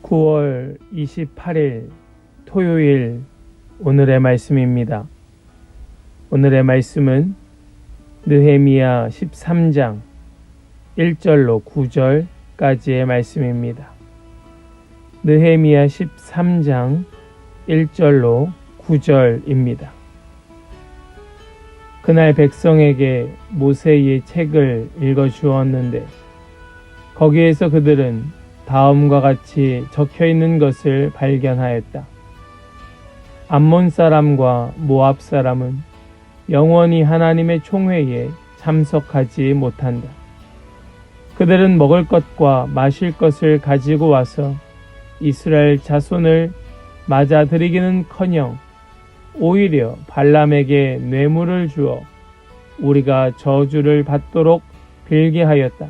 9월 28일 토요일 오늘의 말씀입니다. 오늘의 말씀은 느헤미야 13장 1절로 9절까지의 말씀입니다. 느헤미야 13장 1절로 9절입니다. 그날 백성에게 모세의 책을 읽어주었는데 거기에서 그들은 다음과 같이 적혀있는 것을 발견하였다. 암몬 사람과 모압 사람은 영원히 하나님의 총회에 참석하지 못한다. 그들은 먹을 것과 마실 것을 가지고 와서 이스라엘 자손을 맞아들이기는커녕 오히려 발람에게 뇌물을 주어 우리가 저주를 받도록 빌게 하였다.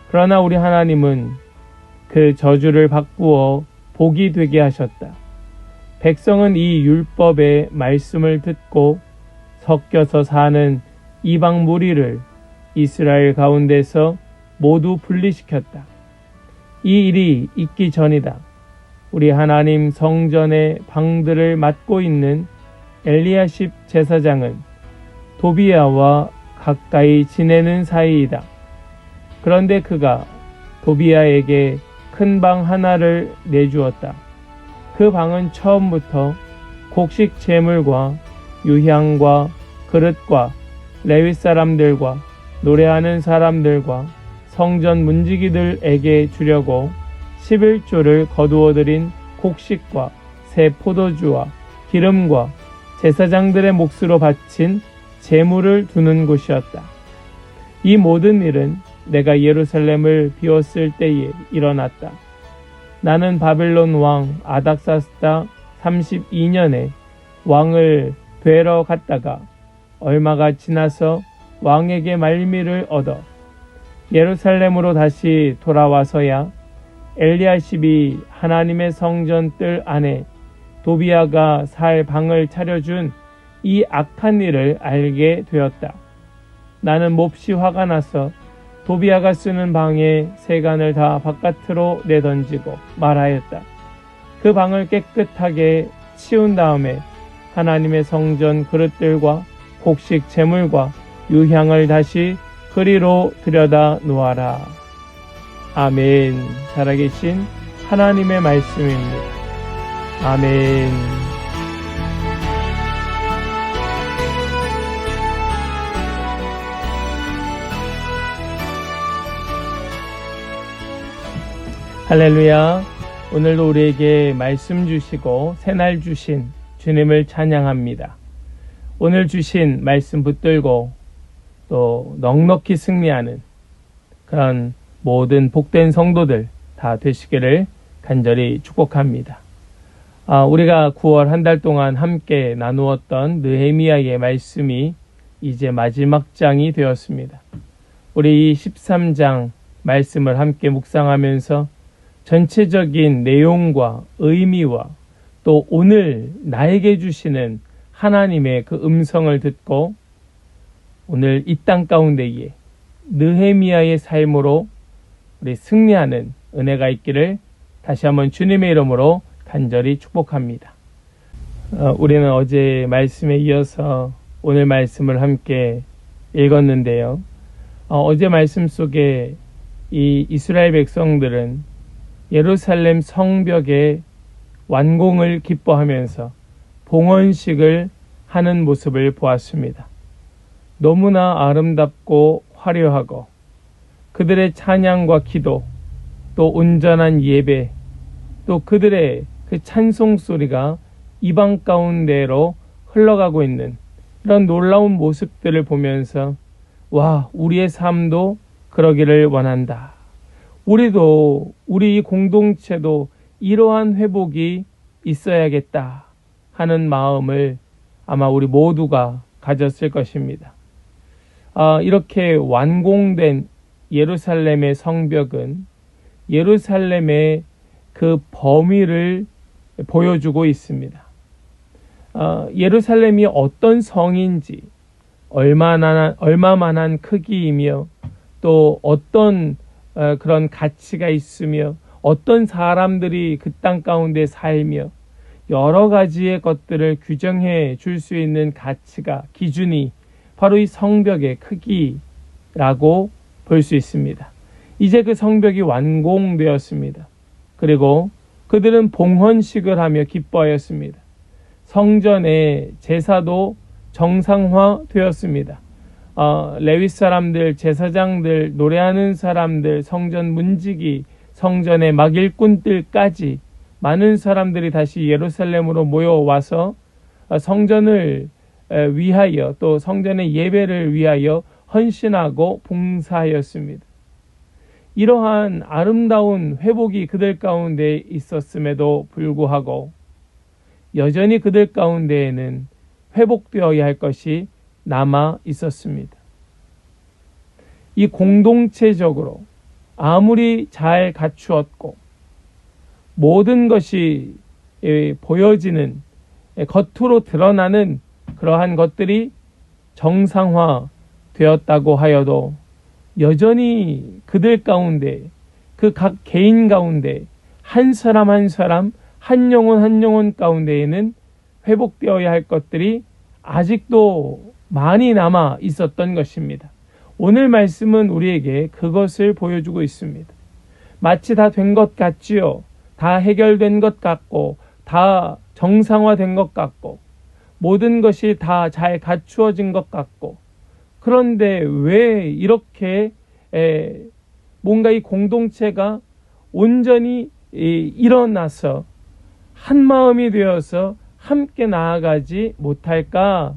그러나 우리 하나님은 그 저주를 바꾸어 복이 되게 하셨다. 백성은 이 율법의 말씀을 듣고 섞여서 사는 이방 무리를 이스라엘 가운데서 모두 분리시켰다. 이 일이 있기 전이다. 우리 하나님 성전의 방들을 맡고 있는 엘리야십 제사장은 도비야와 가까이 지내는 사이이다. 그런데 그가 도비야에게 큰 방 하나를 내주었다. 그 방은 처음부터 곡식 제물과 유향과 그릇과 레위 사람들과 노래하는 사람들과 성전 문지기들에게 주려고 11조를 거두어들인 곡식과 새 포도주와 기름과 제사장들의 몫으로 바친 제물을 두는 곳이었다. 이 모든 일은 내가 예루살렘을 비웠을 때에 일어났다. 나는 바벨론 왕 아닥사스다 32년에 왕을 뵈러 갔다가 얼마가 지나서 왕에게 말미를 얻어 예루살렘으로 다시 돌아와서야 엘리야십이 하나님의 성전 뜰 안에 도비야가 살 방을 차려준 이 악한 일을 알게 되었다. 나는 몹시 화가 나서 도비야가 쓰는 방의 세간을 다 바깥으로 내던지고 말하였다. 그 방을 깨끗하게 치운 다음에 하나님의 성전 그릇들과 곡식 제물과 유향을 다시 그리로 들여다 놓아라. 아멘. 살아계신 하나님의 말씀입니다. 아멘. 할렐루야. 오늘도 우리에게 말씀 주시고 새날 주신 주님을 찬양합니다. 오늘 주신 말씀 붙들고 또 넉넉히 승리하는 그런 모든 복된 성도들 다 되시기를 간절히 축복합니다. 우리가 9월 한 달 동안 함께 나누었던 느헤미야의 말씀이 이제 마지막 장이 되었습니다. 우리 이 13장 말씀을 함께 묵상하면서 전체적인 내용과 의미와 또 오늘 나에게 주시는 하나님의 그 음성을 듣고 오늘 이 땅 가운데에 느헤미야의 삶으로 우리 승리하는 은혜가 있기를 다시 한번 주님의 이름으로 간절히 축복합니다. 우리는 어제 말씀에 이어서 오늘 말씀을 함께 읽었는데요. 어제 말씀 속에 이 이스라엘 백성들은 예루살렘 성벽의 완공을 기뻐하면서 봉헌식을 하는 모습을 보았습니다. 너무나 아름답고 화려하고 그들의 찬양과 기도, 또 온전한 예배, 또 그들의 그 찬송 소리가 이방 가운데로 흘러가고 있는 이런 놀라운 모습들을 보면서 와, 우리의 삶도 그러기를 원한다. 우리도, 우리 공동체도 이러한 회복이 있어야겠다 하는 마음을 아마 우리 모두가 가졌을 것입니다. 이렇게 완공된 예루살렘의 성벽은 예루살렘의 그 범위를 보여주고 있습니다. 예루살렘이 어떤 성인지, 얼마만한 크기이며 또 어떤 그런 가치가 있으며 어떤 사람들이 그 땅 가운데 살며 여러 가지의 것들을 규정해 줄 수 있는 가치가, 기준이 바로 이 성벽의 크기라고 볼 수 있습니다. 이제 그 성벽이 완공되었습니다. 그리고 그들은 봉헌식을 하며 기뻐하였습니다. 성전의 제사도 정상화되었습니다. 레위 사람들, 제사장들, 노래하는 사람들, 성전 문지기, 성전의 막 일꾼들까지 많은 사람들이 다시 예루살렘으로 모여와서 성전을 위하여, 또 성전의 예배를 위하여 헌신하고 봉사하였습니다. 이러한 아름다운 회복이 그들 가운데 있었음에도 불구하고 여전히 그들 가운데에는 회복되어야 할 것이 남아 있었습니다. 이 공동체적으로 아무리 잘 갖추었고 모든 것이 보여지는, 겉으로 드러나는 그러한 것들이 정상화되었다고 하여도 여전히 그들 가운데, 그 각 개인 가운데 한 사람 한 사람, 한 영혼 한 영혼 가운데에는 회복되어야 할 것들이 아직도 많이 남아 있었던 것입니다. 오늘 말씀은 우리에게 그것을 보여주고 있습니다. 마치 다 된 것 같지요. 다 해결된 것 같고, 다 정상화된 것 같고, 모든 것이 다 잘 갖추어진 것 같고, 그런데 왜 이렇게 뭔가 이 공동체가 온전히 일어나서 한 마음이 되어서 함께 나아가지 못할까?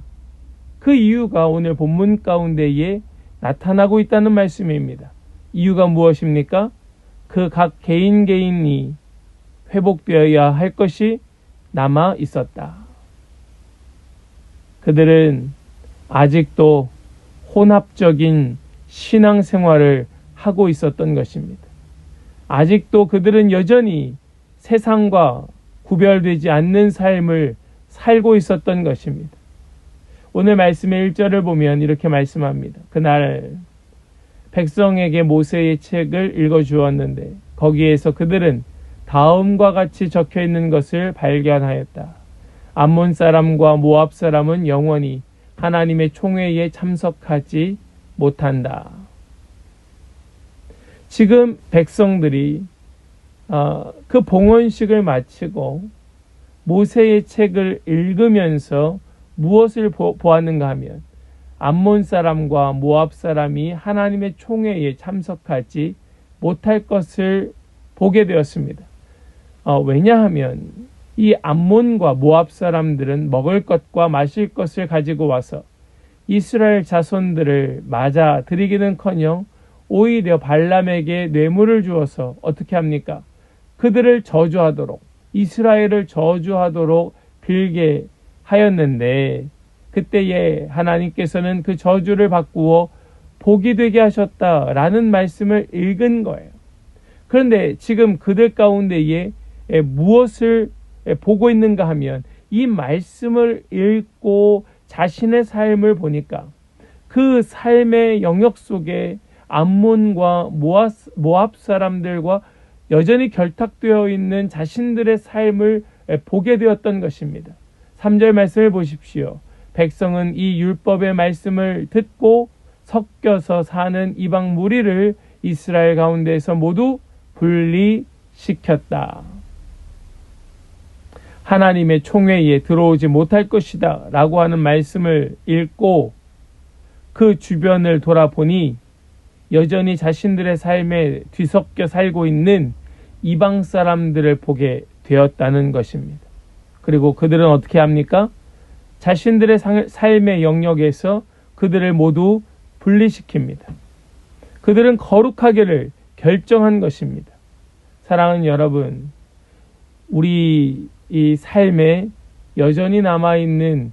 그 이유가 오늘 본문 가운데에 나타나고 있다는 말씀입니다. 이유가 무엇입니까? 그 각 개인이 회복되어야 할 것이 남아 있었다. 그들은 아직도 혼합적인 신앙생활을 하고 있었던 것입니다. 아직도 그들은 여전히 세상과 구별되지 않는 삶을 살고 있었던 것입니다. 오늘 말씀의 1절을 보면 이렇게 말씀합니다. 그날 백성에게 모세의 책을 읽어주었는데 거기에서 그들은 다음과 같이 적혀 있는 것을 발견하였다. 암몬 사람과 모압 사람은 영원히 하나님의 총회에 참석하지 못한다. 지금 백성들이 그 봉헌식을 마치고 모세의 책을 읽으면서 무엇을 보았는가 하면 암몬 사람과 모압 사람이 하나님의 총회에 참석하지 못할 것을 보게 되었습니다. 왜냐하면 이 암몬과 모압 사람들은 먹을 것과 마실 것을 가지고 와서 이스라엘 자손들을 맞아 들이기는커녕 오히려 발람에게 뇌물을 주어서 어떻게 합니까? 그들을 저주하도록, 이스라엘을 저주하도록 빌게 하였는데 그때에 하나님께서는 그 저주를 바꾸어 복이 되게 하셨다라는 말씀을 읽은 거예요. 그런데 지금 그들 가운데에 무엇을 보고 있는가 하면 이 말씀을 읽고 자신의 삶을 보니까 그 삶의 영역 속에 암몬과 모압 사람들과 여전히 결탁되어 있는 자신들의 삶을 보게 되었던 것입니다. 3절 말씀을 보십시오. 백성은 이 율법의 말씀을 듣고 섞여서 사는 이방 무리를 이스라엘 가운데에서 모두 분리시켰다. 하나님의 총회에 들어오지 못할 것이다 라고 하는 말씀을 읽고 그 주변을 돌아보니 여전히 자신들의 삶에 뒤섞여 살고 있는 이방 사람들을 보게 되었다는 것입니다. 그리고 그들은 어떻게 합니까? 자신들의 삶의 영역에서 그들을 모두 분리시킵니다. 그들은 거룩하기를 결정한 것입니다. 사랑하는 여러분, 우리 이 삶에 여전히 남아있는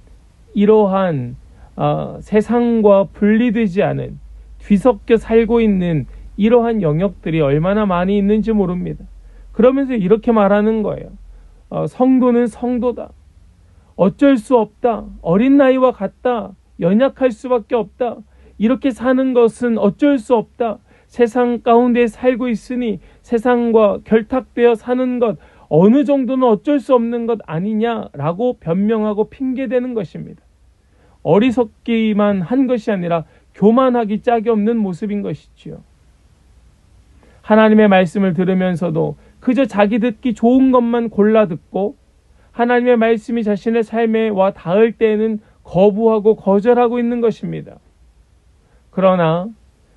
이러한 세상과 분리되지 않은 뒤섞여 살고 있는 이러한 영역들이 얼마나 많이 있는지 모릅니다. 그러면서 이렇게 말하는 거예요. 성도는 성도다. 어쩔 수 없다. 어린 나이와 같다. 연약할 수밖에 없다. 이렇게 사는 것은 어쩔 수 없다. 세상 가운데 살고 있으니 세상과 결탁되어 사는 것 어느 정도는 어쩔 수 없는 것 아니냐라고 변명하고 핑계대는 것입니다. 어리석기만 한 것이 아니라 교만하기 짝이 없는 모습인 것이지요. 하나님의 말씀을 들으면서도 그저 자기 듣기 좋은 것만 골라 듣고 하나님의 말씀이 자신의 삶에 와 닿을 때에는 거부하고 거절하고 있는 것입니다. 그러나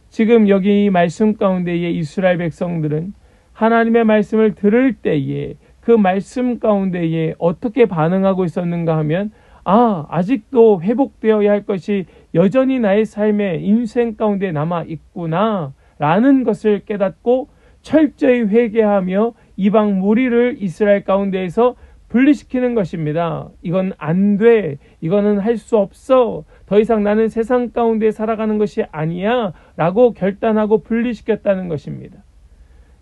지금 여기 이 말씀 가운데의 이스라엘 백성들은 하나님의 말씀을 들을 때에 그 말씀 가운데에 어떻게 반응하고 있었는가 하면 아직도 회복되어야 할 것이 여전히 나의 삶의 인생 가운데 남아 있구나 라는 것을 깨닫고 철저히 회개하며 이방 무리를 이스라엘 가운데에서 분리시키는 것입니다. 이건 안 돼. 이거는 할 수 없어. 더 이상 나는 세상 가운데 살아가는 것이 아니야 라고 결단하고 분리시켰다는 것입니다.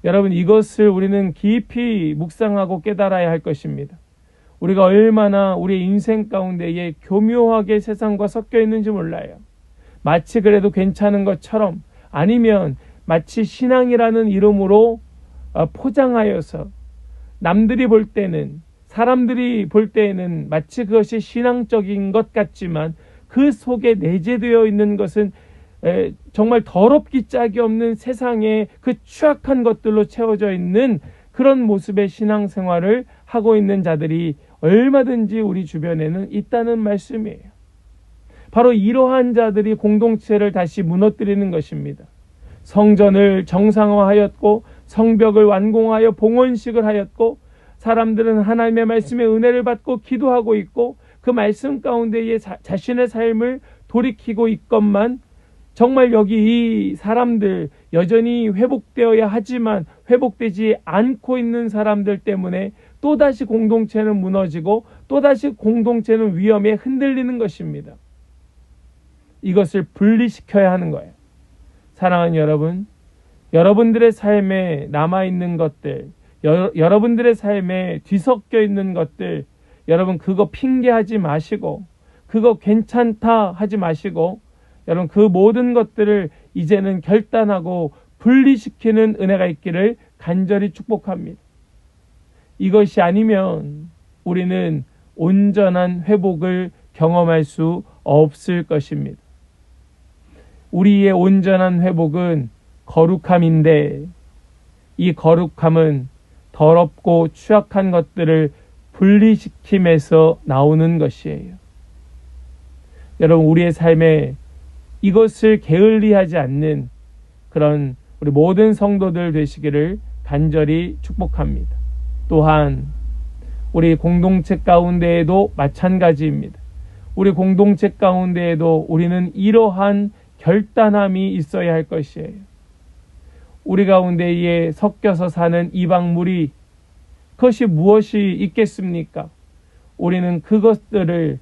여러분, 이것을 우리는 깊이 묵상하고 깨달아야 할 것입니다. 우리가 얼마나 우리 인생 가운데에 교묘하게 세상과 섞여 있는지 몰라요. 마치 그래도 괜찮은 것처럼 아니면 마치 신앙이라는 이름으로 포장하여서 남들이 볼 때는 사람들이 볼 때에는 마치 그것이 신앙적인 것 같지만 그 속에 내재되어 있는 것은 정말 더럽기 짝이 없는 세상의 그 추악한 것들로 채워져 있는 그런 모습의 신앙생활을 하고 있는 자들이 얼마든지 우리 주변에는 있다는 말씀이에요. 바로 이러한 자들이 공동체를 다시 무너뜨리는 것입니다. 성전을 정상화하였고 성벽을 완공하여 봉헌식을 하였고 사람들은 하나님의 말씀의 은혜를 받고 기도하고 있고 그 말씀 가운데에 자신의 삶을 돌이키고 있건만 정말 여기 이 사람들 여전히 회복되어야 하지만 회복되지 않고 있는 사람들 때문에 또다시 공동체는 무너지고 또다시 공동체는 위험에 흔들리는 것입니다. 이것을 분리시켜야 하는 거예요. 사랑하는 여러분, 여러분들의 삶에 남아있는 것들, 여러분들의 삶에 뒤섞여 있는 것들, 여러분 그거 핑계하지 마시고 그거 괜찮다 하지 마시고 여러분 그 모든 것들을 이제는 결단하고 분리시키는 은혜가 있기를 간절히 축복합니다. 이것이 아니면 우리는 온전한 회복을 경험할 수 없을 것입니다. 우리의 온전한 회복은 거룩함인데 이 거룩함은 더럽고 추악한 것들을 분리시킴에서 나오는 것이에요. 여러분, 우리의 삶에 이것을 게을리하지 않는 그런 우리 모든 성도들 되시기를 간절히 축복합니다. 또한 우리 공동체 가운데에도 마찬가지입니다. 우리 공동체 가운데에도 우리는 이러한 결단함이 있어야 할 것이에요. 우리 가운데에 섞여서 사는 이방 무리, 그것이 무엇이 있겠습니까? 우리는 그것들을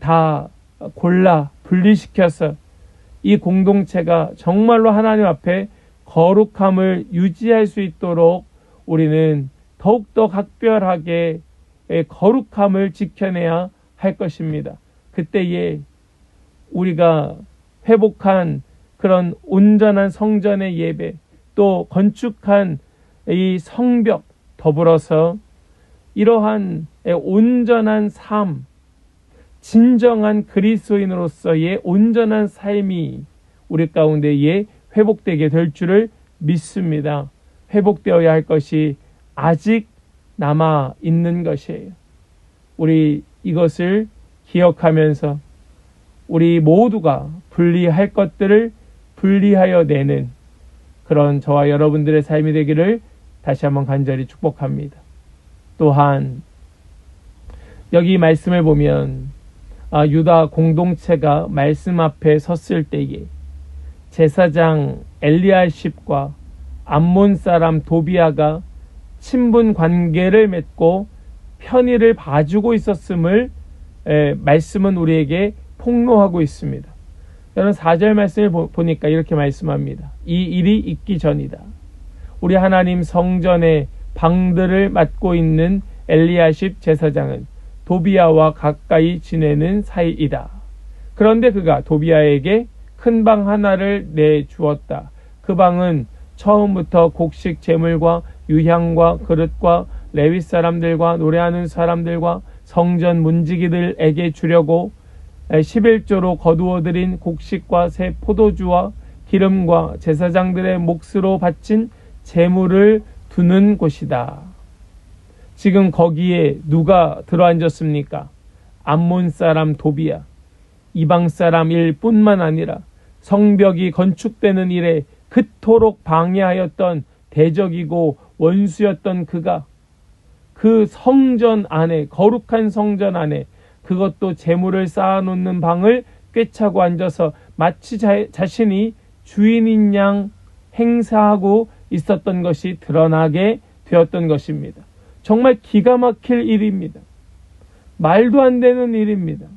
다 골라 분리시켜서 이 공동체가 정말로 하나님 앞에 거룩함을 유지할 수 있도록 우리는 더욱더 각별하게 거룩함을 지켜내야 할 것입니다. 그때에 우리가 회복한 그런 온전한 성전의 예배, 또 건축한 이 성벽, 더불어서 이러한 온전한 삶, 진정한 그리스도인으로서의 온전한 삶이 우리 가운데에 회복되게 될 줄을 믿습니다. 회복되어야 할 것이 아직 남아 있는 것이에요. 우리 이것을 기억하면서 우리 모두가 분리할 것들을 분리하여 내는 그런 저와 여러분들의 삶이 되기를 다시 한번 간절히 축복합니다. 또한 여기 말씀을 보면 유다 공동체가 말씀 앞에 섰을 때에 제사장 엘리야십과 암몬 사람 도비아가 친분 관계를 맺고 편의를 봐주고 있었음을 말씀은 우리에게 폭로하고 있습니다. 여러분 4절 말씀을 보니까 이렇게 말씀합니다. 이 일이 있기 전이다. 우리 하나님 성전의 방들을 맡고 있는 엘리야십 제사장은 도비아와 가까이 지내는 사이이다. 그런데 그가 도비아에게 큰 방 하나를 내주었다. 그 방은 처음부터 곡식 제물과 유향과 그릇과 레위 사람들과 노래하는 사람들과 성전 문지기들에게 주려고 11조로 거두어들인 곡식과 새 포도주와 기름과 제사장들의 몫으로 바친 제물을 두는 곳이다. 지금 거기에 누가 들어앉았습니까? 암몬 사람 도비야. 이방 사람 일뿐만 아니라 성벽이 건축되는 일에 그토록 방해하였던 대적이고 원수였던 그가 그 성전 안에, 거룩한 성전 안에, 그것도 재물을 쌓아놓는 방을 꿰차고 앉아서 마치 자신이 주인인 양 행사하고 있었던 것이 드러나게 되었던 것입니다. 정말 기가 막힐 일입니다. 말도 안 되는 일입니다.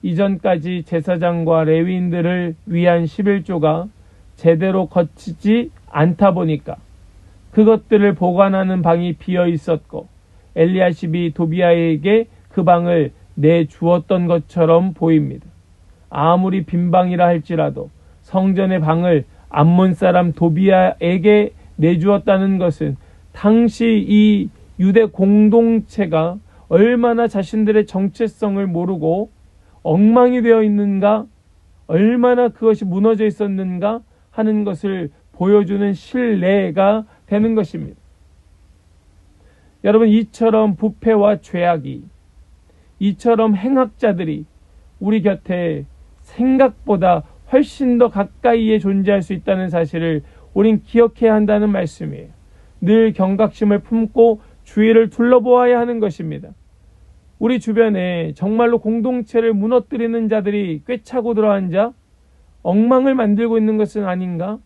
이전까지 제사장과 레위인들을 위한 11조가 제대로 거치지 않다 보니까 그것들을 보관하는 방이 비어 있었고 엘리야십이 도비아에게 그 방을 내주었던 것처럼 보입니다. 아무리 빈 방이라 할지라도 성전의 방을 암몬 사람 도비아에게 내주었다는 것은 당시 이 유대 공동체가 얼마나 자신들의 정체성을 모르고 엉망이 되어 있는가, 얼마나 그것이 무너져 있었는가 하는 것을 보여주는 신뢰가 되는 것입니다. 여러분, 이처럼 부패와 죄악이, 이처럼 행악자들이 우리 곁에 생각보다 훨씬 더 가까이에 존재할 수 있다는 사실을 우린 기억해야 한다는 말씀이에요. 늘 경각심을 품고 주위를 둘러보아야 하는 것입니다. 우리 주변에 정말로 공동체를 무너뜨리는 자들이 꿰차고 들어앉아 엉망을 만들고 있는 것은 아닌가?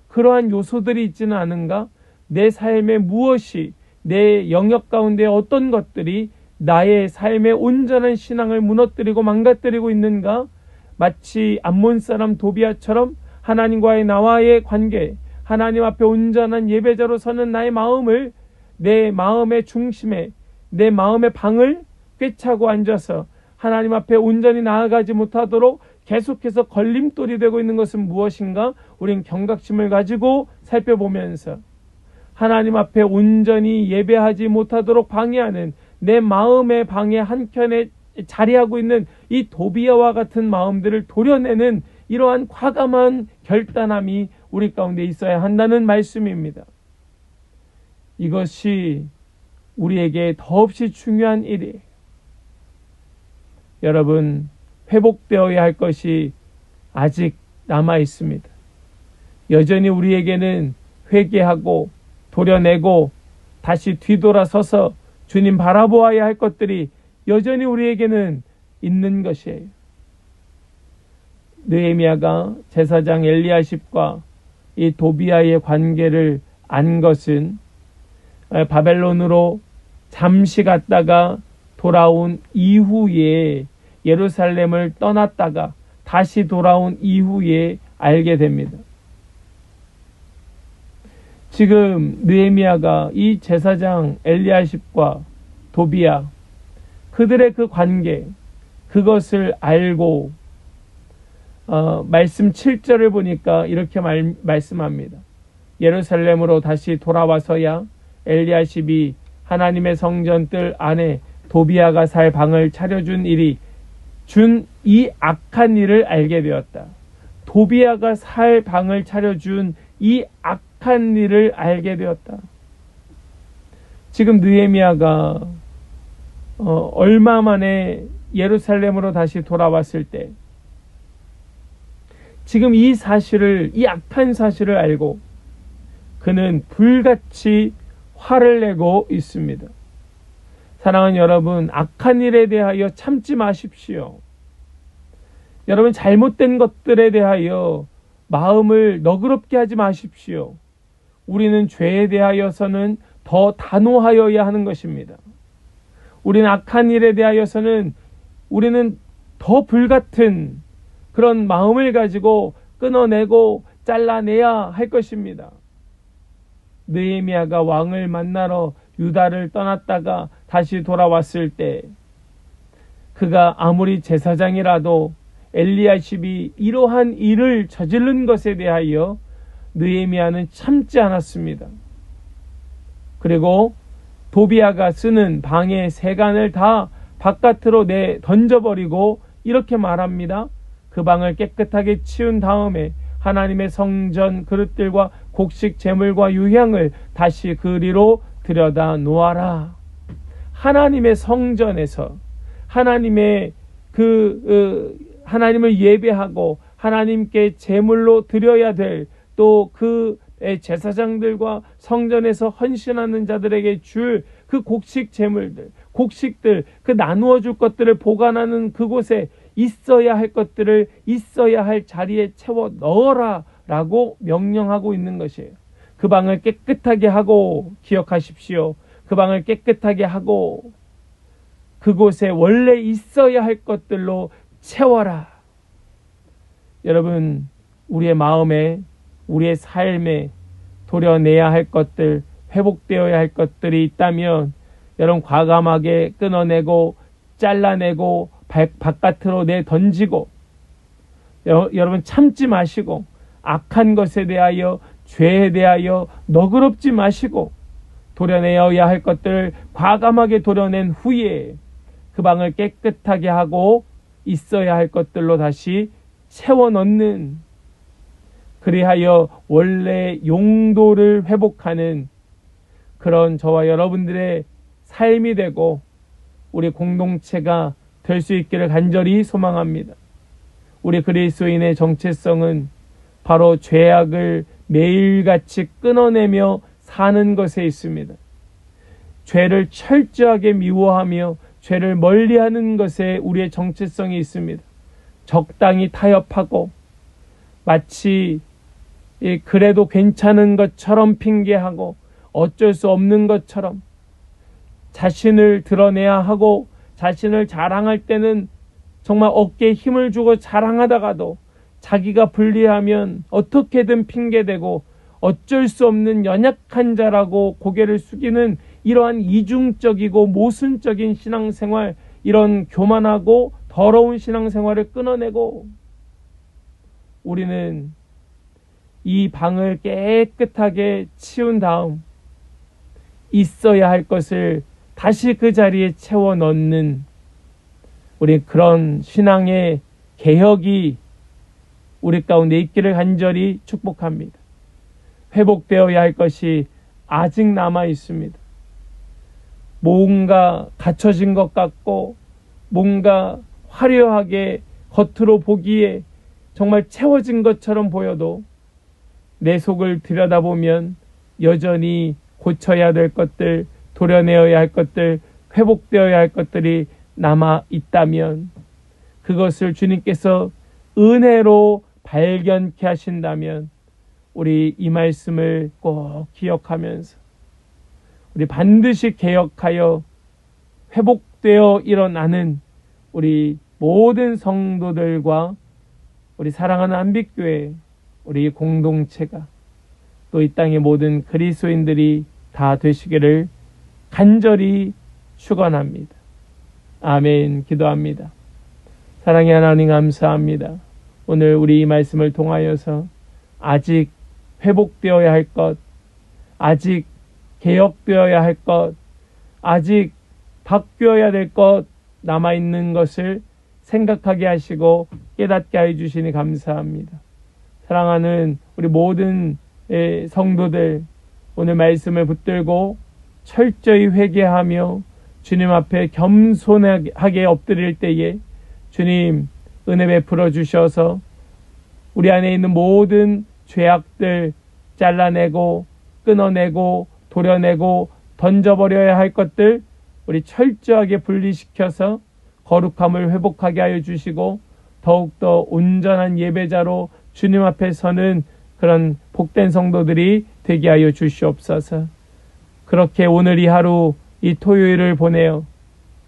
그러한 요소들이 있지는 않은가? 내 삶에 무엇이, 내 영역 가운데 어떤 것들이 나의 삶의 온전한 신앙을 무너뜨리고 망가뜨리고 있는가? 마치 암몬 사람 도비아처럼 하나님과의 나와의 관계, 하나님 앞에 온전한 예배자로 서는 나의 마음을, 내 마음의 중심에, 내 마음의 방을 꿰차고 앉아서 하나님 앞에 온전히 나아가지 못하도록 계속해서 걸림돌이 되고 있는 것은 무엇인가? 우린 경각심을 가지고 살펴보면서 하나님 앞에 온전히 예배하지 못하도록 방해하는 내 마음의 방해 한켠에 자리하고 있는 이 도비아와 같은 마음들을 도려내는 이러한 과감한 결단함이 우리 가운데 있어야 한다는 말씀입니다. 이것이 우리에게 더없이 중요한 일이에요. 여러분, 회복되어야 할 것이 아직 남아 있습니다. 여전히 우리에게는 회개하고 도려내고 다시 뒤돌아서서 주님 바라보아야 할 것들이 여전히 우리에게는 있는 것이에요. 느헤미야가 제사장 엘리야십과 이 도비아의 관계를 안 것은 바벨론으로 잠시 갔다가 돌아온 이후에, 예루살렘을 떠났다가 다시 돌아온 이후에 알게 됩니다. 지금 느헤미야가 이 제사장 엘리야십과 도비아, 그들의 그 관계, 그것을 알고 말씀 7절을 보니까 이렇게 말씀합니다. 예루살렘으로 다시 돌아와서야 엘리야십이 하나님의 성전 뜰 안에 도비아가 살 방을 차려준 일이 준 이 악한 일을 알게 되었다. 도비아가 살 방을 차려준 이 악한 일을 알게 되었다. 지금 느헤미야가 얼마 만에 예루살렘으로 다시 돌아왔을 때 지금 이 사실을, 이 악한 사실을 알고 그는 불같이 화를 내고 있습니다. 사랑하는 여러분, 악한 일에 대하여 참지 마십시오. 여러분, 잘못된 것들에 대하여 마음을 너그럽게 하지 마십시오. 우리는 죄에 대하여서는 더 단호하여야 하는 것입니다. 우리는 악한 일에 대하여서는 우리는 더 불같은 그런 마음을 가지고 끊어내고 잘라내야 할 것입니다. 느헤미야가 왕을 만나러 유다를 떠났다가 다시 돌아왔을 때 그가 아무리 제사장이라도 엘리야십이 이러한 일을 저지른 것에 대하여 느헤미야는 참지 않았습니다. 그리고 도비아가 쓰는 방의 세간을 다 바깥으로 던져버리고 이렇게 말합니다. 그 방을 깨끗하게 치운 다음에 하나님의 성전 그릇들과 곡식 제물과 유향을 다시 그리로 들여다 놓아라. 하나님의 성전에서 하나님의 하나님을 예배하고 하나님께 제물로 드려야 될 또 그 제사장들과 성전에서 헌신하는 자들에게 줄 그 곡식 제물들, 곡식들, 그 나누어 줄 것들을 보관하는 그곳에 있어야 할 것들을 있어야 할 자리에 채워 넣어라 라고 명령하고 있는 것이에요. 그 방을 깨끗하게 하고, 기억하십시오. 그 방을 깨끗하게 하고 그곳에 원래 있어야 할 것들로 채워라. 여러분, 우리의 마음에, 우리의 삶에 도려내야 할 것들, 회복되어야 할 것들이 있다면 여러분 과감하게 끊어내고 잘라내고 바깥으로 내던지고, 여러분 참지 마시고 악한 것에 대하여, 죄에 대하여 너그럽지 마시고 도려내어야 할 것들을 과감하게 도려낸 후에 그 방을 깨끗하게 하고 있어야 할 것들로 다시 채워 넣는, 그리하여 원래 용도를 회복하는 그런 저와 여러분들의 삶이 되고 우리 공동체가 될 수 있기를 간절히 소망합니다. 우리 그리스도인의 정체성은 바로 죄악을 매일같이 끊어내며 사는 것에 있습니다. 죄를 철저하게 미워하며 죄를 멀리하는 것에 우리의 정체성이 있습니다. 적당히 타협하고 마치 그래도 괜찮은 것처럼 핑계하고 어쩔 수 없는 것처럼 자신을 드러내야 하고 자신을 자랑할 때는 정말 어깨에 힘을 주고 자랑하다가도 자기가 불리하면 어떻게든 핑계대고 어쩔 수 없는 연약한 자라고 고개를 숙이는 이러한 이중적이고 모순적인 신앙생활, 이런 교만하고 더러운 신앙생활을 끊어내고 우리는 이 방을 깨끗하게 치운 다음 있어야 할 것을 다시 그 자리에 채워 넣는 우리 그런 신앙의 개혁이 우리 가운데 있기를 간절히 축복합니다. 회복되어야 할 것이 아직 남아 있습니다. 뭔가 갖춰진 것 같고 뭔가 화려하게 겉으로 보기에 정말 채워진 것처럼 보여도 내 속을 들여다보면 여전히 고쳐야 될 것들, 도려내어야 할 것들, 회복되어야 할 것들이 남아 있다면 그것을 주님께서 은혜로 발견케 하신다면 우리 이 말씀을 꼭 기억하면서 우리 반드시 개혁하여 회복되어 일어나는 우리 모든 성도들과 우리 사랑하는 안빛교회, 우리 공동체가 또 이 땅의 모든 그리스도인들이 다 되시기를 간절히 축원합니다. 아멘. 기도합니다. 사랑의 하나님 감사합니다. 오늘 우리 이 말씀을 통하여서 아직 회복되어야 할 것, 아직 개혁되어야 할 것, 아직 바뀌어야 될 것 남아있는 것을 생각하게 하시고 깨닫게 해주시니 감사합니다. 사랑하는 우리 모든 성도들, 오늘 말씀을 붙들고 철저히 회개하며 주님 앞에 겸손하게 엎드릴 때에 주님 은혜 베풀어 주셔서 우리 안에 있는 모든 죄악들 잘라내고 끊어내고 도려내고 던져버려야 할 것들 우리 철저하게 분리시켜서 거룩함을 회복하게 하여 주시고 더욱더 온전한 예배자로 주님 앞에 서는 그런 복된 성도들이 되게 하여 주시옵소서. 그렇게 오늘 이 하루, 이 토요일을 보내어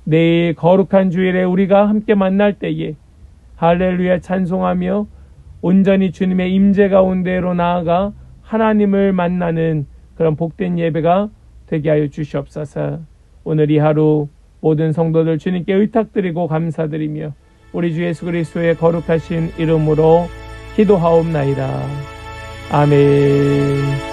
내일 거룩한 주일에 우리가 함께 만날 때에 할렐루야 찬송하며 온전히 주님의 임재 가운데로 나아가 하나님을 만나는 그런 복된 예배가 되게 하여 주시옵소서. 오늘 이 하루 모든 성도들 주님께 의탁드리고 감사드리며 우리 주 예수 그리스도의 거룩하신 이름으로 기도하옵나이다. 아멘.